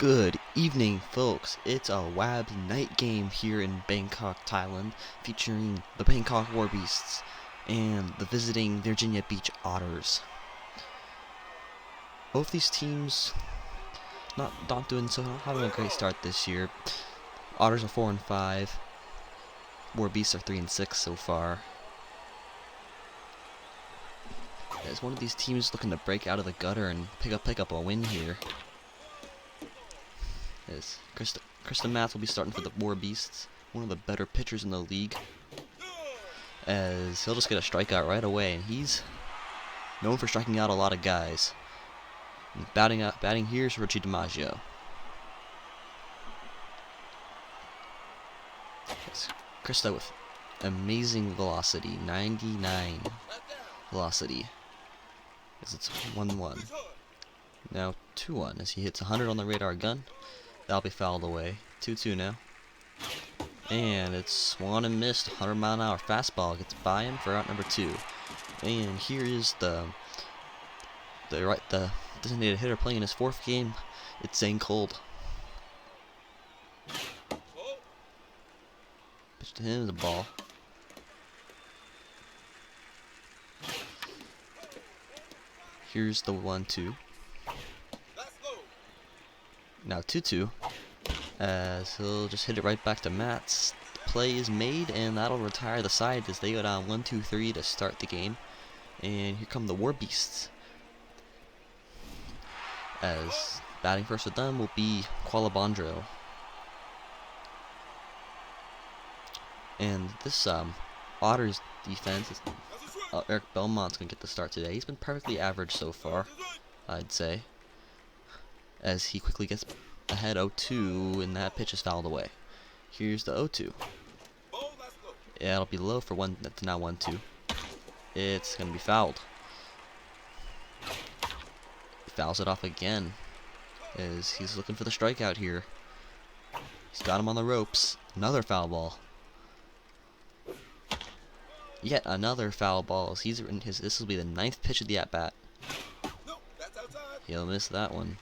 Good evening, folks. It's a WABS night game here in Bangkok, Thailand, featuring the Bangkok War Beasts and the visiting Virginia Beach Otters. Both these teams not doing so, not having a great start this year. Otters are 4-5. War Beasts are 3-6 so far. As one of these teams looking to break out of the gutter and pick up a win here. As Krista Matz will be starting for the War Beasts, one of the better pitchers in the league. As he'll just get a strikeout right away, and he's known for striking out a lot of guys. And batting here is Richie DiMaggio. Krista with amazing velocity, 99 velocity. As it's 1-1. Now 2-1 as he hits 100 on the radar gun. That'll be fouled away. 2-2 now. And it's swung and missed. 100-mile-an-hour fastball gets by him for out number 2. And here is the designated hitter playing in his 4th game. It's Zane Cold. Pitch to him is a ball. Here's the 1-2. Now 2-2, as he'll just hit it right back to Matz. The play is made, and that'll retire the side as they go down 1-2-3 to start the game. And here come the War Beasts. As batting first with them will be Qualabandro. And this Otters defense is Eric Belmont's gonna get the start today. He's been perfectly average so far, I'd say. As he quickly gets ahead 0-2, and that pitch is fouled away. Here's the 0-2. Yeah, it'll be low for that's now 1-2. It's gonna be fouled. He fouls it off again, as he's looking for the strikeout here. He's got him on the ropes. Another foul ball. Yet another foul ball. As this will be the 9th pitch of the at bat. He'll miss that one.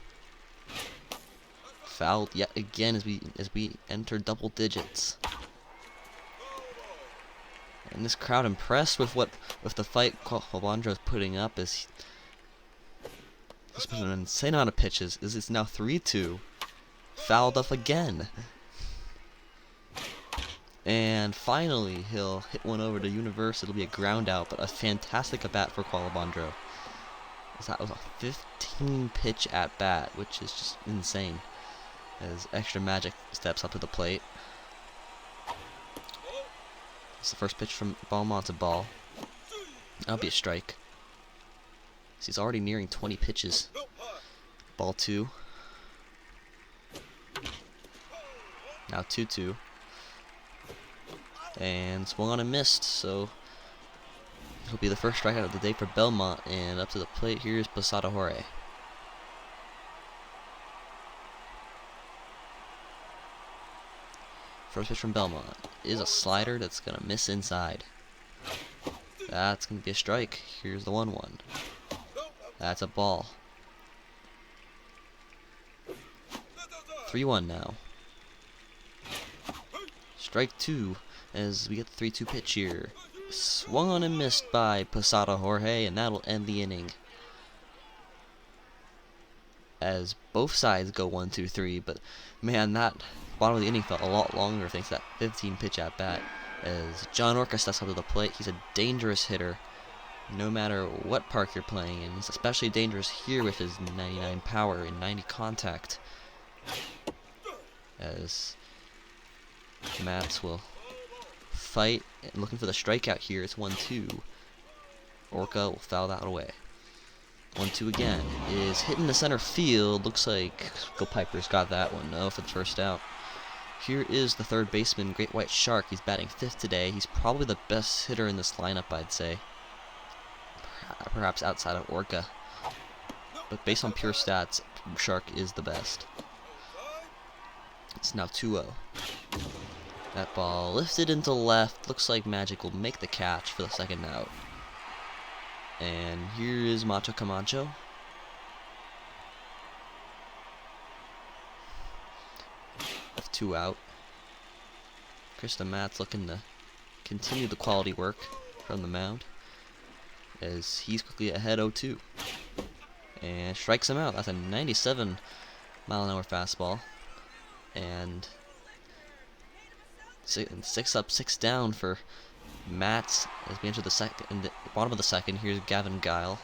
Fouled yet again as we enter double digits. And this crowd impressed with the fight Qualabandro is putting up, as he's been an insane amount of pitches. It's now 3-2. Fouled up again. And finally he'll hit one over to Universe. It'll be a ground out, but a fantastic at bat for Qualabandro. That was a 15 pitch at bat, which is just insane. As Extra Magic steps up to the plate. It's the first pitch from Belmont's a ball. That'll be a strike. So he's already nearing 20 pitches. Ball 2. Now 2-2. And swung on and missed, so it'll be the first strikeout of the day for Belmont. And up to the plate, here's Posada Jorge. First pitch from Belmont is a slider that's going to miss inside. That's going to be a strike. Here's the 1-1. That's a ball. 3-1 now. Strike 2 as we get the 3-2 pitch here. Swung on and missed by Posada Jorge, and that'll end the inning. As both sides go 1-2-3, but man, that bottom of the inning felt a lot longer thanks to that 15 pitch at bat. As John Orca steps up to the plate, he's a dangerous hitter, no matter what park you're playing in. He's especially dangerous here with his 99 power and 90 contact. As Matz will fight, and looking for the strikeout here. It's 1-2. Orca will foul that away. 1-2 again. Is hit in the center field. Looks like Go Piper's got that one. No, for the first out. Here is the third baseman, Great White Shark. He's batting 5th today. He's probably the best hitter in this lineup, I'd say. Perhaps outside of Orca. But based on pure stats, Shark is the best. It's now 2-0. That ball lifted into left. Looks like Magic will make the catch for the second out. And here is Macho Camacho. 2 out. Krista Matz looking to continue the quality work from the mound as he's quickly ahead 0-2. And strikes him out. That's a 97-mile-an-hour fastball. And 6 up, 6 down for Matz as we enter the bottom of the second. Here's Gavin Guile.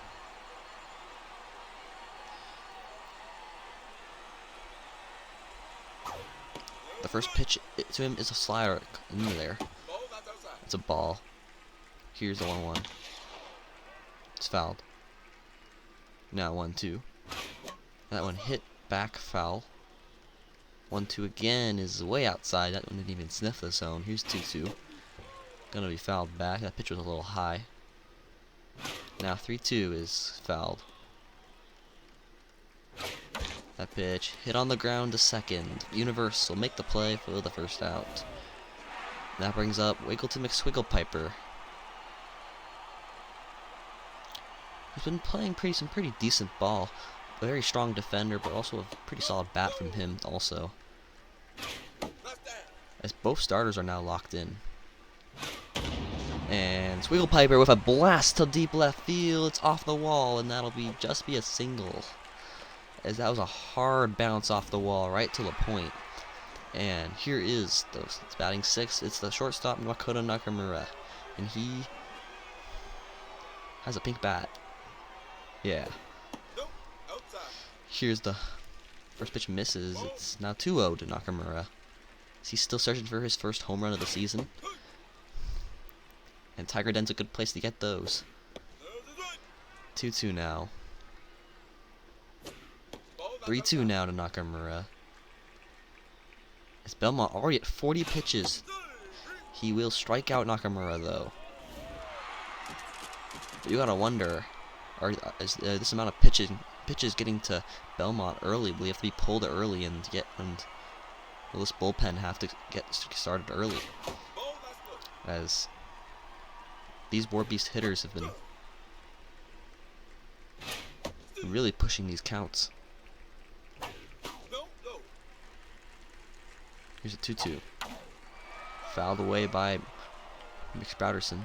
The first pitch to him is a slider in there. It's a ball. Here's the 1-1. It's fouled. Now 1-2. That one hit back, foul. 1-2 again is way outside. That one didn't even sniff the zone. Here's 2-2. Gonna be fouled back. That pitch was a little high. Now 3-2 is fouled. That pitch hit on the ground to second. Universe will make the play for the first out. That brings up Wiggleton McSwigglepiper. He's been playing some pretty decent ball. A very strong defender, but also a pretty solid bat from him also. As both starters are now locked in. And Swigglepiper with a blast to deep left field. It's off the wall, and that'll just be a single. As that was a hard bounce off the wall right to the point. And here is it's batting 6. It's the shortstop Makoto Nakamura, and he has a pink bat. Yeah. Here's the first pitch misses. It's now 2-0 to Nakamura. He's still searching for his first home run of the season. And Tiger Den's a good place to get those. 2-2 now. 3-2 now to Nakamura. Is Belmont already at 40 pitches? He will strike out Nakamura though. But you gotta wonder, is this amount of pitches getting to Belmont early? Will he have to be pulled early and will this bullpen have to get started early? As these War Beast hitters have been really pushing these counts. Here's a 2-2. Fouled away by McSprouderson.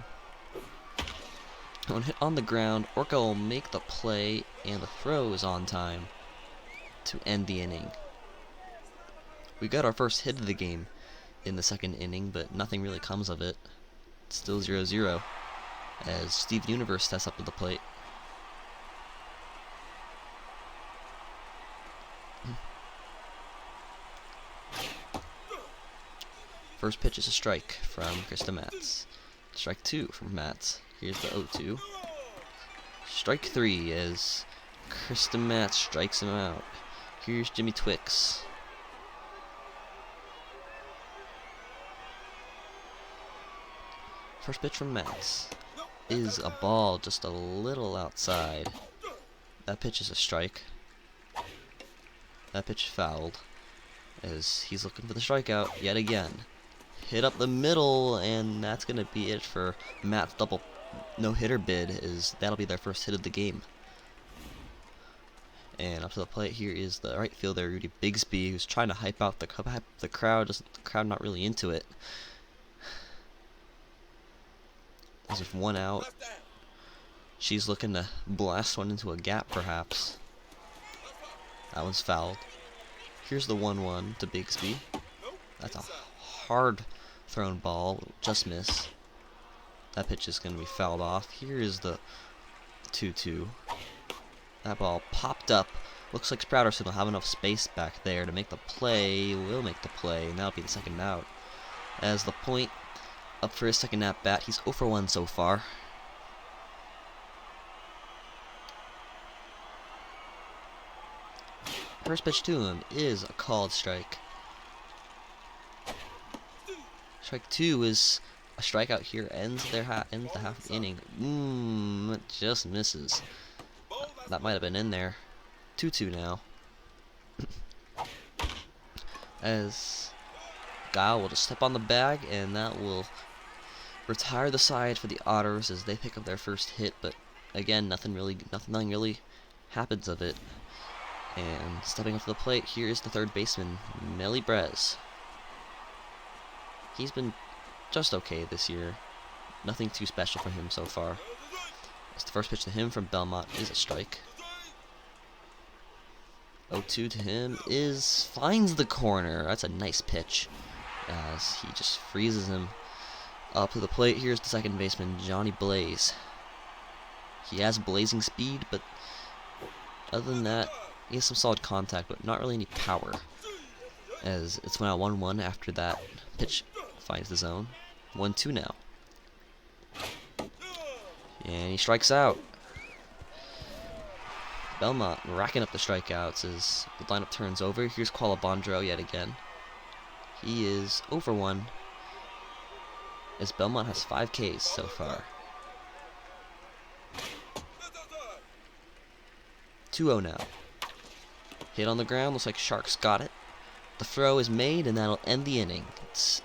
One hit on the ground. Orca will make the play, and the throw is on time to end the inning. We got our first hit of the game in the second inning, but nothing really comes of it. It's still 0-0 as Steve Universe steps up to the plate. First pitch is a strike from Krista Matz. Strike 2 from Matz. Here's the 0-2. Strike 3 as Krista Matz strikes him out. Here's Jimmy Twix. First pitch from Matz is a ball just a little outside. That pitch is a strike. That pitch fouled as he's looking for the strikeout yet again. Hit up the middle, and that's going to be it for Matt's double no-hitter bid. That'll be their first hit of the game. And up to the plate here is the right fielder, Rudy Bigsby, who's trying to hype out the crowd. The crowd not really into it. As if 1 out, she's looking to blast one into a gap, perhaps. That one's fouled. Here's the 1-1 to Bigsby. That's a hard thrown ball, just miss. That pitch is going to be fouled off. Here is the 2-2. That ball popped up. Looks like Sprouterson will have enough space back there to make the play. Will make the play, and that'll be the second out. As the point up for his second at bat, he's 0 for 1 so far. First pitch to him is a called strike. Strike 2 is a strikeout here. Ends the half of the inning. It just misses. That might have been in there. 2-2 now. As Guile will just step on the bag, and that will retire the side for the Otters as they pick up their first hit. But again, nothing really happens of it. And stepping up to the plate, here is the third baseman, Melly Brez. He's been just okay this year. Nothing too special for him so far. As the first pitch to him from Belmont is a strike. 0-2 to him finds the corner. That's a nice pitch, as he just freezes him up to the plate. Here's the second baseman, Johnny Blaze. He has blazing speed, but other than that, he has some solid contact, but not really any power, as it's went out 1-1 after that pitch finds the zone. 1-2 now. And he strikes out. Belmont racking up the strikeouts as the lineup turns over. Here's Qualabandro yet again. He is 0 for 1, as Belmont has 5 Ks so far. 2-0 now. Hit on the ground, looks like Sharks got it. The throw is made, and that'll end the inning. It's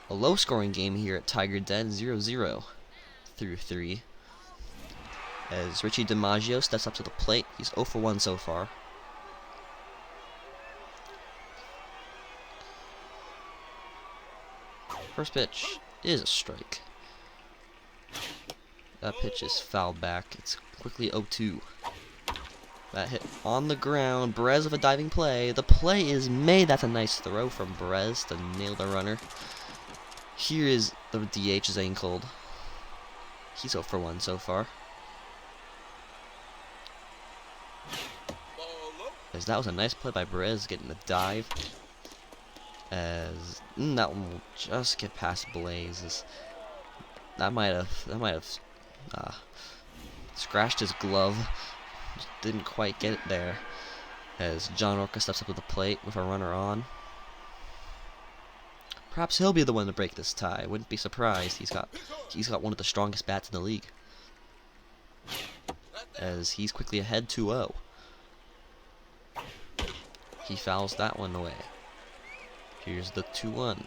a low-scoring game here at Tiger Den, 0-0 through 3. As Richie DiMaggio steps up to the plate, he's 0 for 1 so far. First pitch is a strike. That pitch is fouled back. It's quickly 0-2. That hit on the ground. Perez with a diving play. The play is made. That's a nice throw from Perez to nail the runner. Here is the DH is angled. He's 0 for 1 so far. As that was a nice play by Perez, getting the dive. As that one will just get past Blaze. That might have scratched his glove. Just didn't quite get it there. As John Orca steps up to the plate with a runner on. Perhaps he'll be the one to break this tie. Wouldn't be surprised. He's got one of the strongest bats in the league. As he's quickly ahead 2-0. He fouls that one away. Here's the 2-1.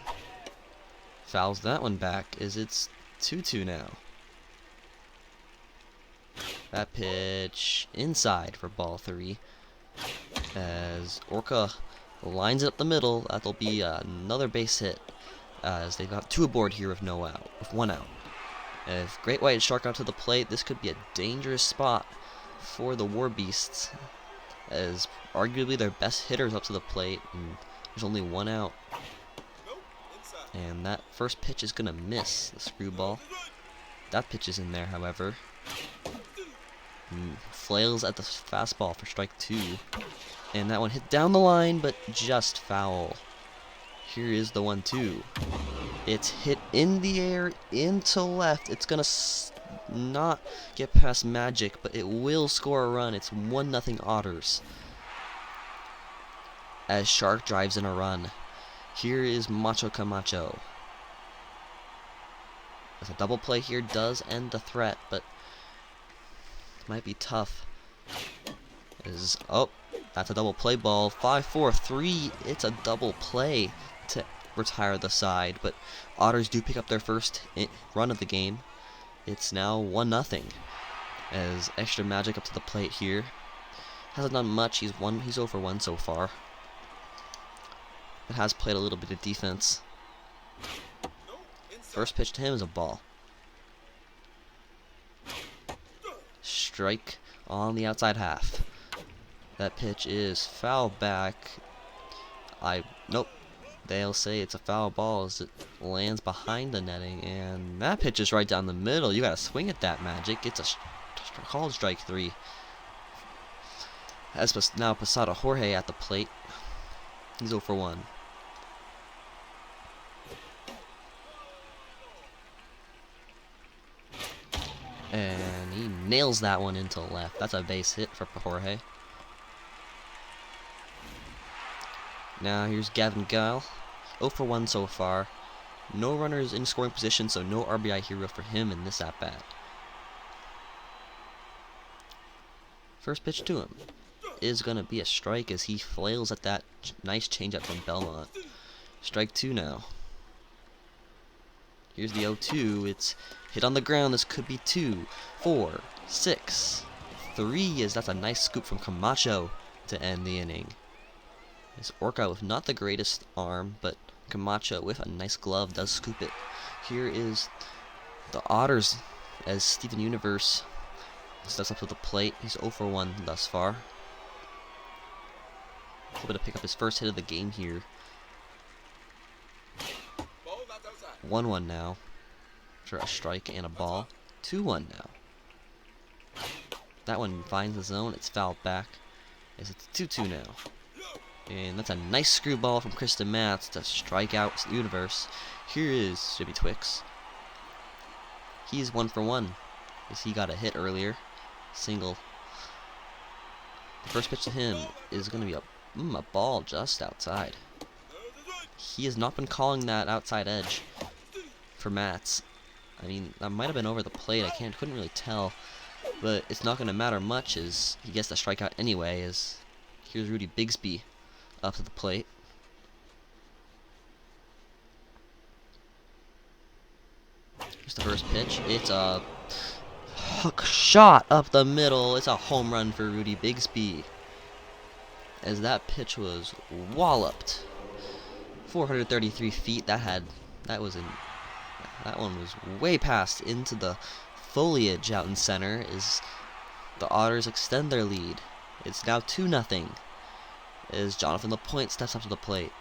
Fouls that one back as it's 2-2 now. That pitch inside for ball 3. As Orca lines it up the middle, that'll be another base hit. As they've got 2 aboard here with 1 out. If Great White Shark out to the plate, this could be a dangerous spot for the War Beasts, as arguably their best hitters up to the plate, and there's only 1 out. And that first pitch is gonna miss the screwball. That pitch is in there, however. Flails at the fastball for strike 2. And that one hit down the line, but just foul. Here is the 1-2. It's hit in the air into left. It's gonna not get past Magic, but it will score a run. It's 1-0 Otters. As Shark drives in a run. Here is Macho Camacho. As a double play here does end the threat, but it might be tough. That's a double play ball. 5-4-3. It's a double play to retire the side, but Otters do pick up their first run of the game. It's now 1-0. As Extra Magic up to the plate here. Hasn't done much. He's 0 for 1 so far. It has played a little bit of defense. First pitch to him is a ball. Strike on the outside half. That pitch is foul back. Nope. They'll say it's a foul ball as it lands behind the netting, and that pitch is right down the middle. You gotta swing at that, Magic. It's a called strike 3. As now Posada Jorge at the plate. He's 0 for 1. And he nails that one into left. That's a base hit for Jorge. Now here's Gavin Guile. 0 for 1 so far. No runners in scoring position, so no RBI hero for him in this at-bat. First pitch to him is going to be a strike as he flails at that nice changeup from Belmont. Strike 2 now. Here's the 0-2. It's hit on the ground. This could be 2, 4, 6, 3. That's a nice scoop from Camacho to end the inning. It's Orca with not the greatest arm, but Camacho with a nice glove does scoop it. Here is the Otters as Steven Universe steps up to the plate. He's 0 for 1 thus far. Hoping to pick up his first hit of the game here. 1-1 now. For a strike and a ball. 2-1 now. That one finds the zone. It's fouled back. It's 2-2 now. And that's a nice screwball from Kristen Matz to strike out Universe. Here is Jimmy Twix. He's 1 for 1. As he got a hit earlier. Single. The first pitch to him is going to be a ball just outside. He has not been calling that outside edge for Matz. I mean, that might have been over the plate. I couldn't really tell. But it's not going to matter much as he gets the strikeout anyway. As here's Rudy Bigsby up to the plate. Here's the first pitch. It's a hook shot up the middle. It's a home run for Rudy Bigsby. As that pitch was walloped. 433 feet. That one was way past into the foliage out in center. As the Otters extend their lead. It's now 2-0. As Jonathan LaPointe steps up to the plate.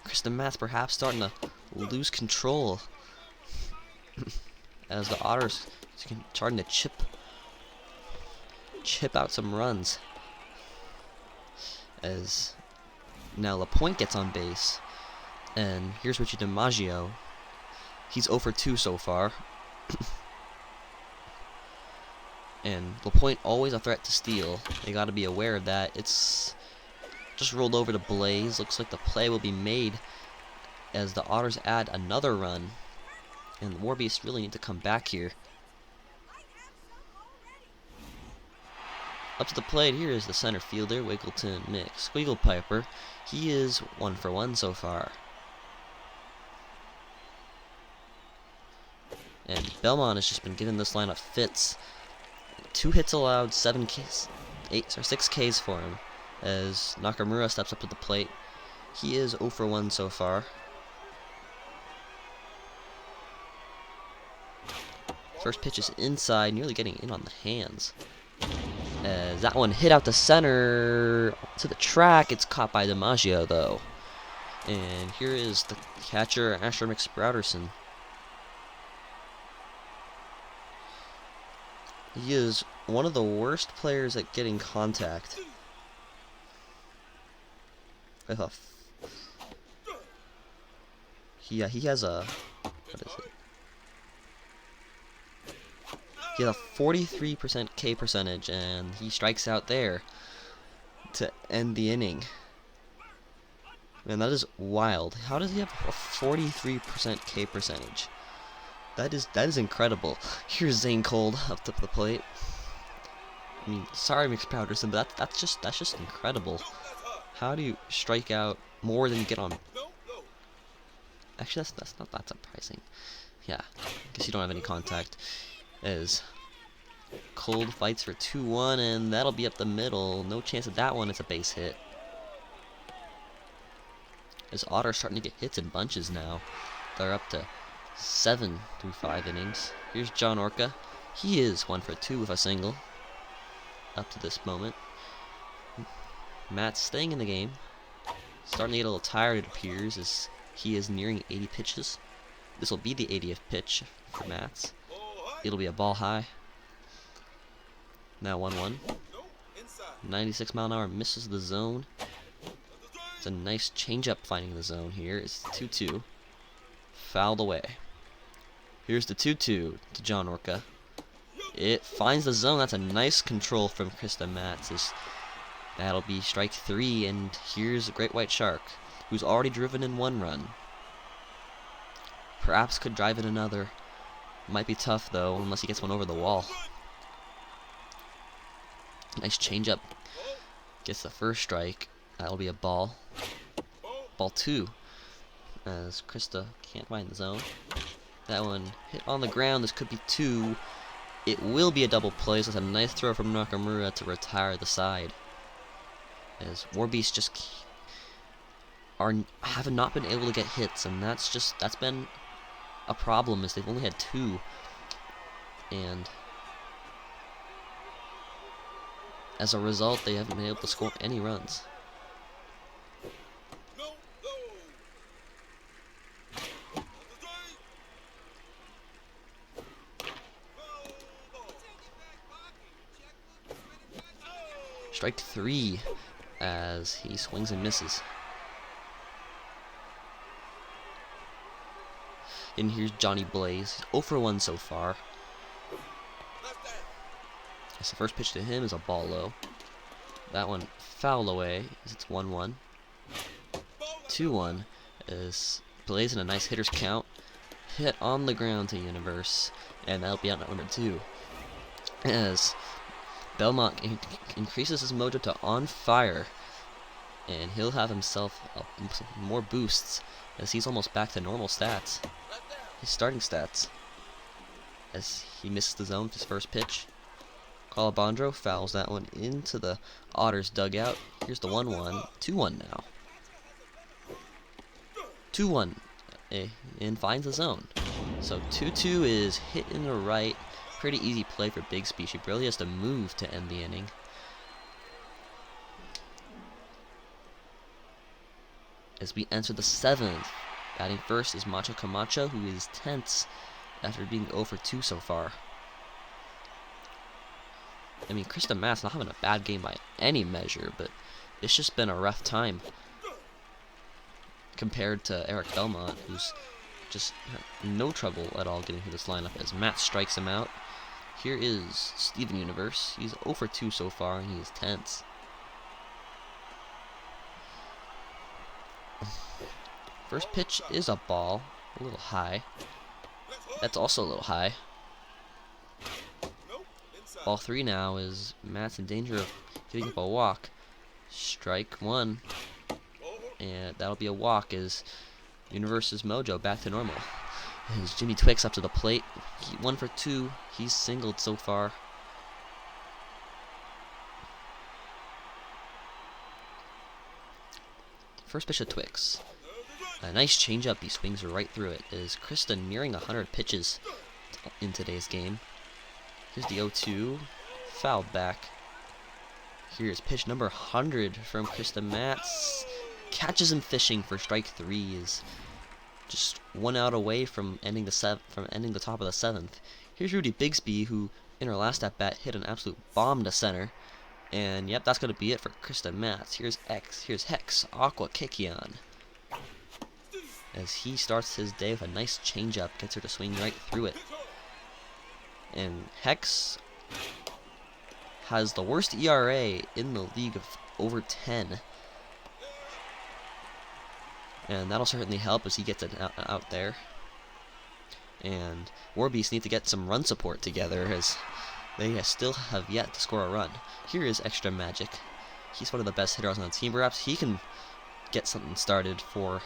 Kristen Matz perhaps starting to lose control. As the Otters starting to chip out some runs. As now LaPointe gets on base. And here's Richie DiMaggio. He's 0 for 2 so far. And LaPointe always a threat to steal. They got to be aware of that. It's just rolled over to Blaze. Looks like the play will be made as the Otters add another run. And the Warbeasts really need to come back here. Up to the plate, here is the center fielder, Wiggleton Mix. Squeagle Piper, he is 1 for 1 so far. And Belmont has just been giving this lineup fits. 2 hits allowed, 6 Ks for him. As Nakamura steps up to the plate. He is 0 for 1 so far. First pitch is inside, nearly getting in on the hands. As that one hit out the center to the track. It's caught by DiMaggio though. And here is the catcher, Asher McSprouterson. He is one of the worst players at getting contact. He has a, what is it? He has a 43% K percentage, and he strikes out there to end the inning. Man, that is wild. How does he have a 43% K percentage? That is incredible. Here's Zane Cold up to the plate. I mean, sorry, McSprouterson, but that's just incredible. How do you strike out more than you get on? Actually, that's not that surprising. Yeah, I guess you don't have any contact. As Cold fights for 2-1, and that'll be up the middle. No chance of that one. It's a base hit. As Otters starting to get hits in bunches now. They're up to 7 through 5 innings. Here's John Orca. He is 1 for 2 with a single. Up to this moment. Matt's staying in the game. Starting to get a little tired, it appears, as he is nearing 80 pitches. This will be the 80th pitch for Matts. It'll be a ball high. Now 1-1. 96 mile an hour misses the zone. It's a nice changeup finding the zone here. It's 2-2. Fouled away. Here's the 2-2 to John Orca. It finds the zone. That's a nice control from Krista Matz. That'll be strike 3, and here's a Great White Shark, who's already driven in 1 run. Perhaps could drive in another. Might be tough, though, unless he gets one over the wall. Nice changeup. Gets the first strike. That'll be a ball. Ball 2. As Krista can't find the zone. That one hit on the ground. This could be 2. It will be a double play, so it's a nice throw from Nakamura to retire the side. As WABS just have not been able to get hits, and that's been a problem, as they've only had 2. And as a result, they haven't been able to score any runs. Strike 3 as he swings and misses. And here's Johnny Blaze. He's 0 for 1 so far. As the first pitch to him is a ball low. That one foul away as it's 1-1. 2-1 as Blaze in a nice hitter's count. Hit on the ground to Universe, and that'll be out at number 2. As Belmont increases his mojo to on fire, and he'll have himself more boosts as he's almost back to normal stats. His starting stats. As he misses the zone with his first pitch. Calabandro fouls that one into the Otters dugout. Here's the 1-1. 2-1 now. 2-1 and finds the zone. So 2-2 is hit in the right. Pretty easy play for Bigsby. She barely has to move to end the inning. As we enter the 7th, batting first is Macho Camacho, who is tense after being 0 for 2 so far. I mean, Krista Matt's not having a bad game by any measure, but it's just been a rough time compared to Eric Belmont, who's just no trouble at all getting through this lineup as Matt strikes him out. Here is Steven Universe. He's 0 for 2 so far, and he is tense. First pitch is a ball, a little high. That's also a little high. Ball 3 now is Matt's in danger of giving up a walk. Strike 1. And that'll be a walk as Universe's mojo back to normal. As Jimmy Twix up to the plate. 1 for 2. He's singled so far. First pitch of Twix. A nice changeup. He swings right through it. Is Krista nearing 100 pitches in today's game? Here's the 0-2. Fouled back. Here's pitch number 100 from Krista Matz. Catches him fishing for strike 3. Is just 1 out away from ending the top of the 7th. Here's Rudy Bigsby, who in her last at bat hit an absolute bomb to center. And yep, that's gonna be it for Krista Matz. Here's Hex Aqua Kikion. As he starts his day with a nice changeup, gets her to swing right through it. And Hex has the worst ERA in the league of over 10. And that'll certainly help as he gets it out there. And WABS need to get some run support together as they still have yet to score a run. Here is Extra Magic. He's one of the best hitters on the team. Perhaps he can get something started for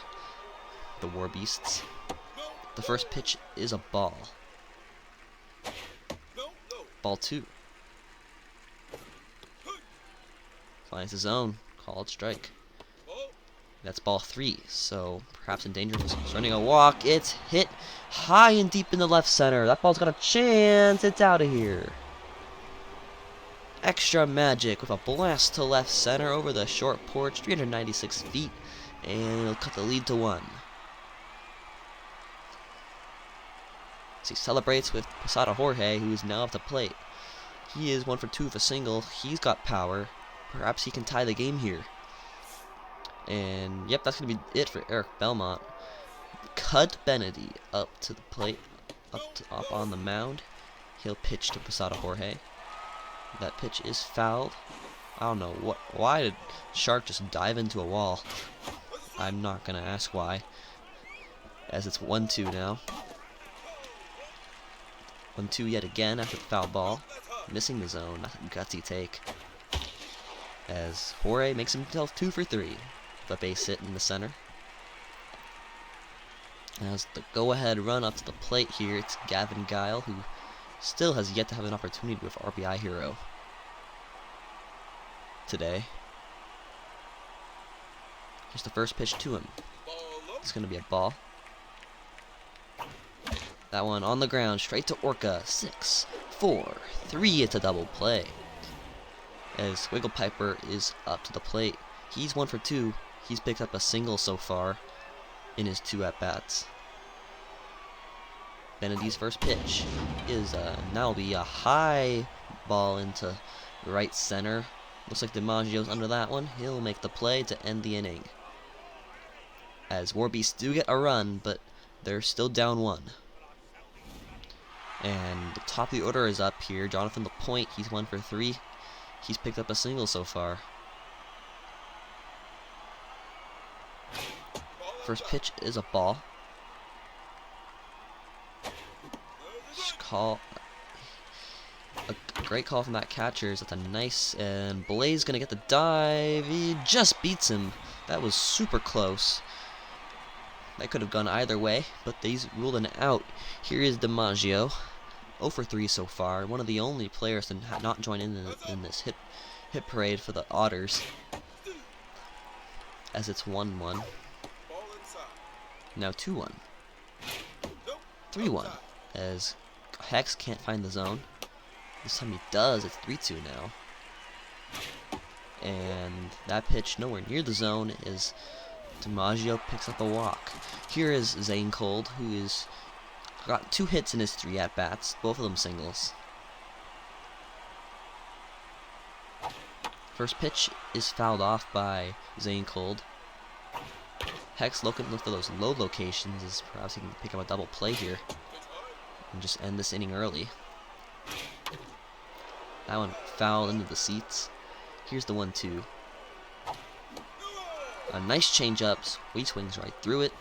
the WABS. The first pitch is a ball. Ball 2. Finds his zone. Called strike. That's ball 3. So perhaps in danger of running a walk. It's hit high and deep in the left center. That ball's got a chance. It's out of here. Extra Magic with a blast to left center over the short porch, 396 feet, and it'll cut the lead to 1. As he celebrates with Posada Jorge, who is now at the plate. He is 1 for 2 with a single. He's got power. Perhaps he can tie the game here. And yep, that's going to be it for Eric Belmont. Cut Benedy up to the plate, up on the mound. He'll pitch to Posada Jorge. That pitch is fouled. I don't know why did Shark just dive into a wall? I'm not going to ask why. As it's 1-2 now. 1-2 yet again after the foul ball. Missing the zone. Gutsy take. As Jorge makes himself 2 for 3. The base hit in the center. As the go-ahead run up to the plate here, it's Gavin Guile, who still has yet to have an opportunity with RBI hero today. Here's the first pitch to him. It's going to be a ball. That one on the ground, straight to Orca. 6, 4, 3. It's a double play. As Wiggle Piper is up to the plate. He's 1 for 2. He's picked up a single so far in his 2 at-bats. Benedy's first pitch is now be a high ball into right center. Looks like DiMaggio's under that one. He'll make the play to end the inning. As Warbeasts do get a run, but they're still down 1. And the top of the order is up here. Jonathan LaPointe, he's 1 for 3. He's picked up a single so far. First pitch is a ball. A great call from that catcher. That's a nice, and Blaze gonna get the dive. He just beats him. That was super close. That could have gone either way, but they's ruled an out. Here is DiMaggio, 0 for 3 so far. One of the only players to not join in this hit parade for the Otters. As it's 1-1. Now 2-1. 3-1. As Hex can't find the zone. This time he does. It's 3-2 now. And that pitch nowhere near the zone is DiMaggio picks up a walk. Here is Zane Cold, who is got 2 hits in his 3 at-bats, both of them singles. First pitch is fouled off by Zane Cold. Hex looking for those low locations, as perhaps he can pick up a double play here and just end this inning early. That one fouled into the seats. Here's the 1-2. A nice change-up. He swings right through it.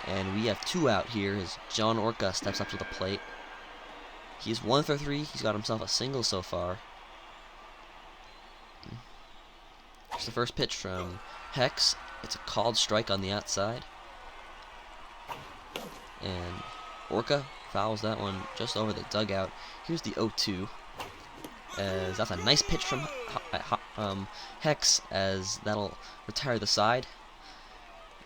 And we have 2 out here as John Orca steps up to the plate. He's 1 for 3. He's got himself a single so far. Here's the first pitch from Hex. It's a called strike on the outside. And Orca fouls that one just over the dugout. Here's the 0-2. As that's a nice pitch from Hex, as that'll retire the side.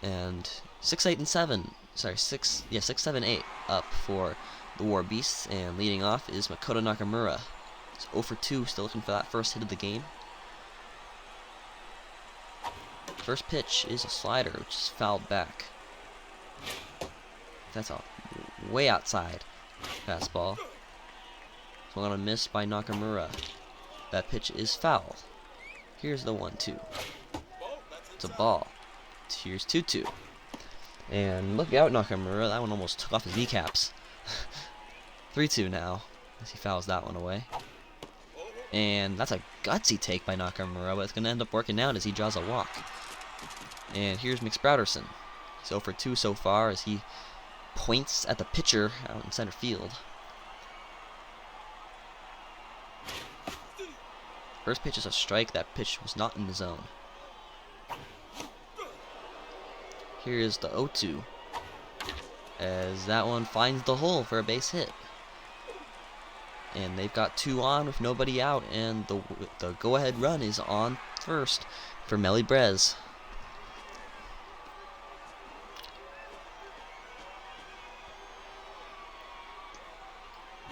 And 6, 8, and 7. Sorry, 6, 7, 8 up for the Warbeasts. And leading off is Makoto Nakamura. He's 0 for 2, still looking for that first hit of the game. First pitch is a slider, which is fouled back. That's a way outside fastball. Swung on a miss by Nakamura. That pitch is foul. Here's the 1-2. It's a ball. Here's 2-2. And look out, Nakamura. That one almost took off his kneecaps. 3-2 now, as he fouls that one away. And that's a gutsy take by Nakamura, but it's going to end up working out as he draws a walk. And here's McSprouterson. He's 0 for 2 so far as he points at the pitcher out in center field. First pitch is a strike. That pitch was not in the zone. Here is the 0-2. As that one finds the hole for a base hit. And they've got 2 on with nobody out. And the go-ahead run is on first for Melly Brez.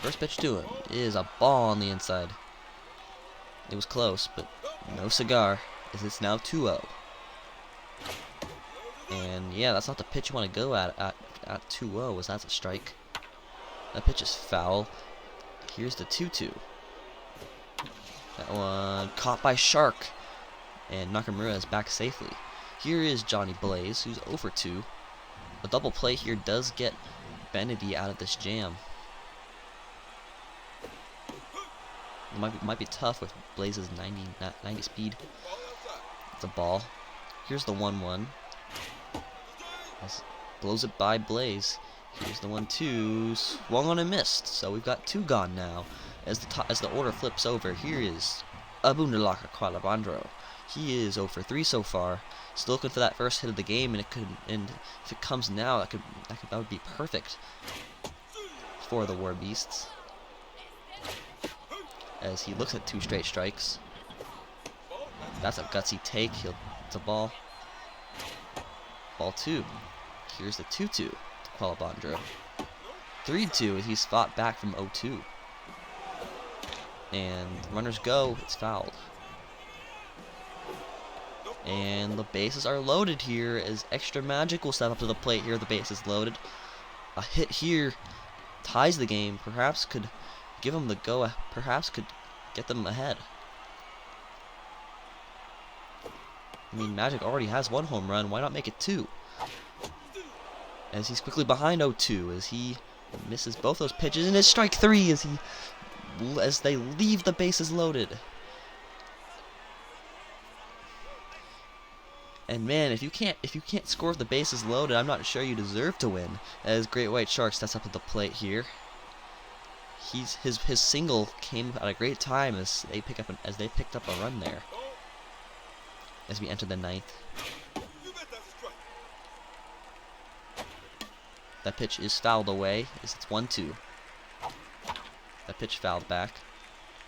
First pitch to him is a ball on the inside. It was close, but no cigar, as it's now 2-0. And yeah, that's not the pitch you want to go at 2-0, as that's a strike. That pitch is foul. Here's the 2-2. That one caught by Shark. And Nakamura is back safely. Here is Johnny Blaze, who's 0 for 2. A double play here does get Benedy out of this jam. It might be tough with Blaze's 90 speed. It's a ball. Here's the 1-1. Blows it by Blaze. Here's the 1-2. Swung on and missed. So we've got 2 gone now. As the order flips over, here is Abundalaka Qualabandro. He is 0 for 3 so far. Still looking for that first hit of the game, and if it comes now, that would be perfect for the Warbeasts. as he looks at 2 straight strikes. That's a gutsy take. It's a ball. Ball 2. Here's the 2-2 to Qualabandro. 3-2 as he's fought back from 0-2. And runners go. It's fouled. And the bases are loaded here as Extra Magic will step up to the plate here. The base is loaded. A hit here ties the game. Perhaps could give them the go. Perhaps could get them ahead. I mean, Magic already has 1 home run. Why not make it 2? As he's quickly behind 0-2 as he misses both those pitches, and it's strike 3 as they leave the bases loaded. And man, if you can't score with the bases loaded, I'm not sure you deserve to win. As Great White Shark steps up at the plate here. His single came at a great time as they picked up a run there. As we enter the 9th. That pitch is fouled away as it's 1-2. That pitch fouled back.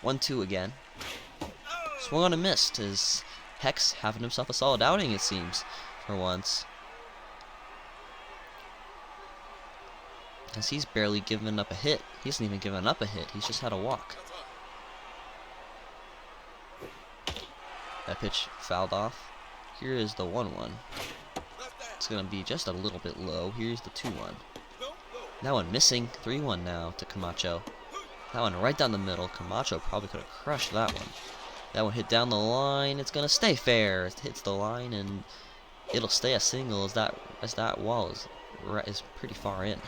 1-2 again. Swung on and missed as Hex having himself a solid outing, it seems, for once. As he's barely given up a hit. He hasn't even given up a hit. He's just had a walk. That pitch fouled off. Here is the 1-1. It's going to be just a little bit low. Here's the 2-1. That one missing. 3-1 now to Camacho. That one right down the middle. Camacho probably could have crushed that one. That one hit down the line. It's going to stay fair. It hits the line and it'll stay a single as that wall is pretty far in.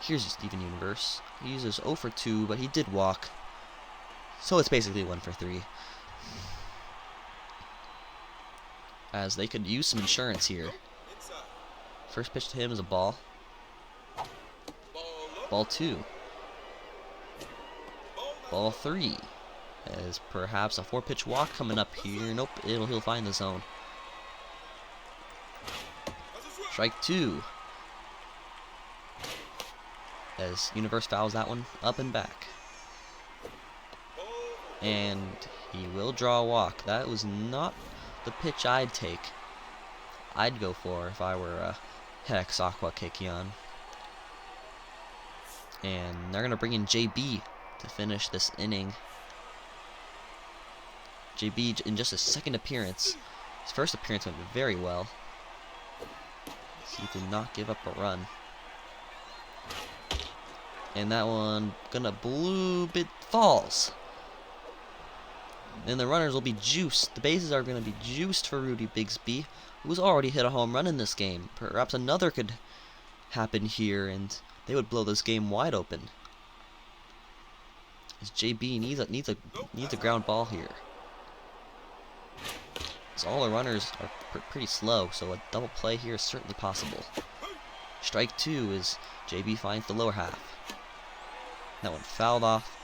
Here's your Steven Universe. He uses 0 for 2, but he did walk. So it's basically 1 for 3. As they could use some insurance here. First pitch to him is a ball. Ball 2. Ball 3. As perhaps a 4-pitch walk coming up here. Nope, he'll find the zone. Strike 2. As Universe fouls that one up and back. And he will draw a walk. That was not the pitch I'd take. I'd go for if I were Hex Aqua Kekion. And they're going to bring in JB to finish this inning. JB in just his 2nd appearance. His 1st appearance went very well. He did not give up a run. And that one gonna it falls. And the runners will be juiced. The bases are gonna be juiced for Rudy Bigsby, who's already hit a home run in this game. Perhaps another could happen here, and they would blow this game wide open. As JB needs a ground ball here. As all the runners are pretty slow, so a double play here is certainly possible. Strike 2 as JB finds the lower half. That one fouled off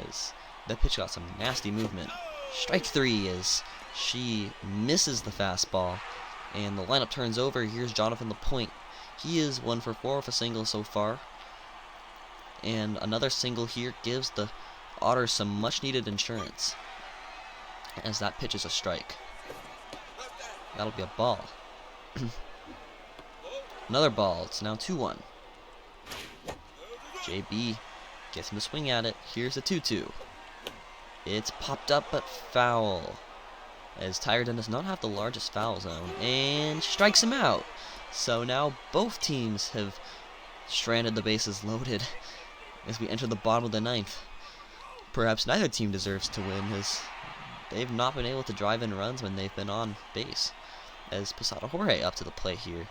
as that pitch got some nasty movement. Strike 3 as she misses the fastball, and the lineup turns over. Here's Jonathan Lapointe. He is 1 for 4 with a single so far. And another single here gives the Otters some much-needed insurance, as that pitch is a strike. That'll be a ball. Another ball. It's now 2-1. JB gets him to swing at it. Here's the 2-2. It's popped up but foul, as Tyredon does not have the largest foul zone, and strikes him out. So now both teams have stranded the bases loaded as we enter the bottom of the 9th. Perhaps neither team deserves to win, as they've not been able to drive in runs when they've been on base. As Posada Jorge up to the plate here.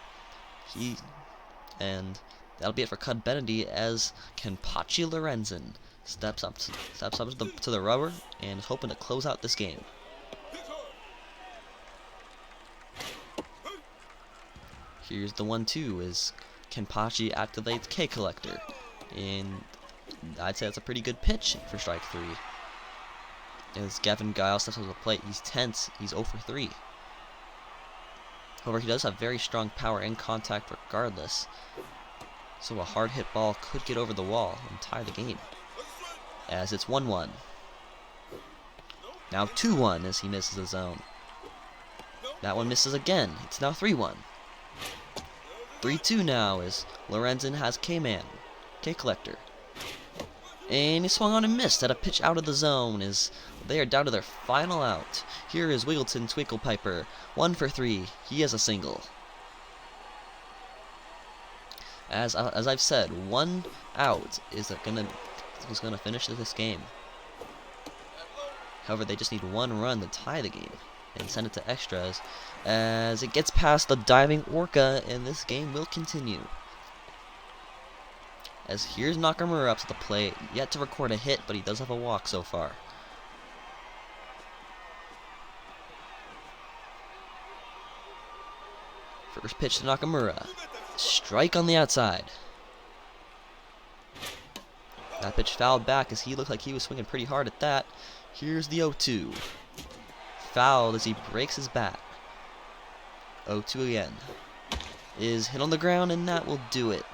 And that'll be it for Cud Benedy, as Kenpachi Lorenzen steps up to the rubber and is hoping to close out this game. Here's the 1-2 as Kenpachi activates K Collector, and I'd say that's a pretty good pitch for strike 3. As Gavin Giles steps up to the plate, he's tense. He's 0 for 3. However, he does have very strong power and contact regardless, so a hard hit ball could get over the wall and tie the game. as it's 1-1. Now 2-1 as he misses the zone. That one misses again. It's now 3-1. 3-2 now as Lorenzen has K-Man, K-Collector. And he swung on and missed at a pitch out of the zone as they are down to their final out. Here is Wiggleton Twinkle Piper, 1 for 3. He has a single. As I've said, 1 out is gonna finish this game. However, they just need 1 run to tie the game and send it to extras as it gets past the diving Orca, and this game will continue. As here's Nakamura up to the plate, yet to record a hit, but he does have a walk so far. First pitch to Nakamura. Strike on the outside. That pitch fouled back as he looked like he was swinging pretty hard at that. Here's the 0-2. Fouled as he breaks his bat. 0-2 again. Is hit on the ground, and that will do it.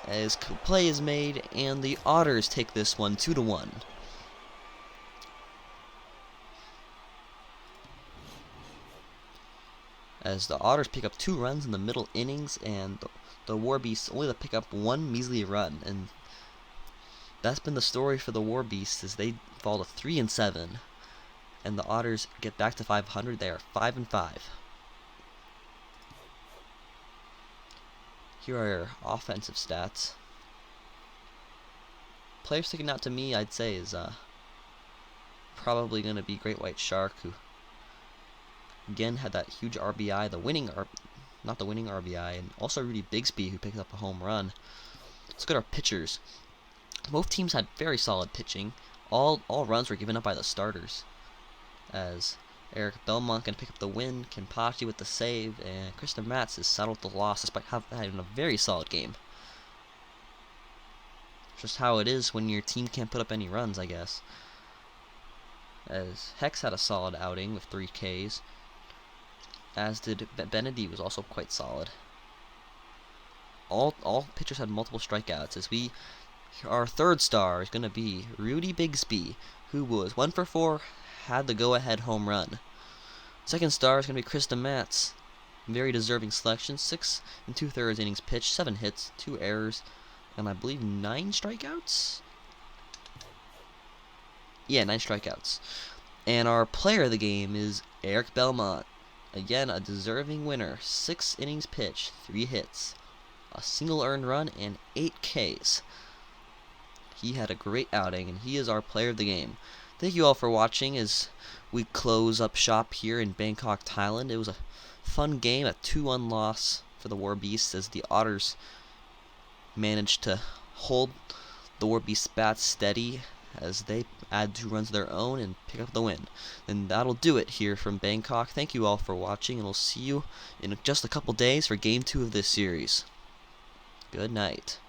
As play is made, and the Otters take this one 2-1. As the Otters pick up 2 runs in the middle innings, and the War Beasts only to pick up 1 measly run, and that's been the story for the War Beasts as they fall to 3-7, and the Otters get back to 500. They are 5-5. Here are your offensive stats. Player sticking out to me, I'd say, is probably going to be Great White Shark, who again had that huge RBI, not the winning RBI, and also Rudy Bigsby, who picked up a home run. Let's look at our pitchers. Both teams had very solid pitching. All runs were given up by the starters, as Eric Belmont can pick up the win, Kenpachi with the save, and Krista Matz is settled the loss despite having a very solid game. Just how it is when your team can't put up any runs, I guess. As Hex had a solid outing with 3 Ks, as did Benedy, was also quite solid. All pitchers had multiple strikeouts, as our third star is going to be Rudy Bigsby, who was 1 for 4, had the go-ahead home run. Second star is going to be Krista Matz. Very deserving selection. 6 2/3 innings pitched, 7 hits, 2 errors, and I believe 9 strikeouts? Yeah, 9 strikeouts. And our player of the game is Eric Belmont. Again, a deserving winner. 6 innings pitched, 3 hits, a single earned run, and 8 Ks. He had a great outing, and he is our player of the game. Thank you all for watching as we close up shop here in Bangkok, Thailand. It was a fun game, a 2-1 loss for the War Beasts as the Otters managed to hold the War Beasts bats steady as they add 2 runs of their own and pick up the win. And that'll do it here from Bangkok. Thank you all for watching, and we'll see you in just a couple days for Game 2 of this series. Good night.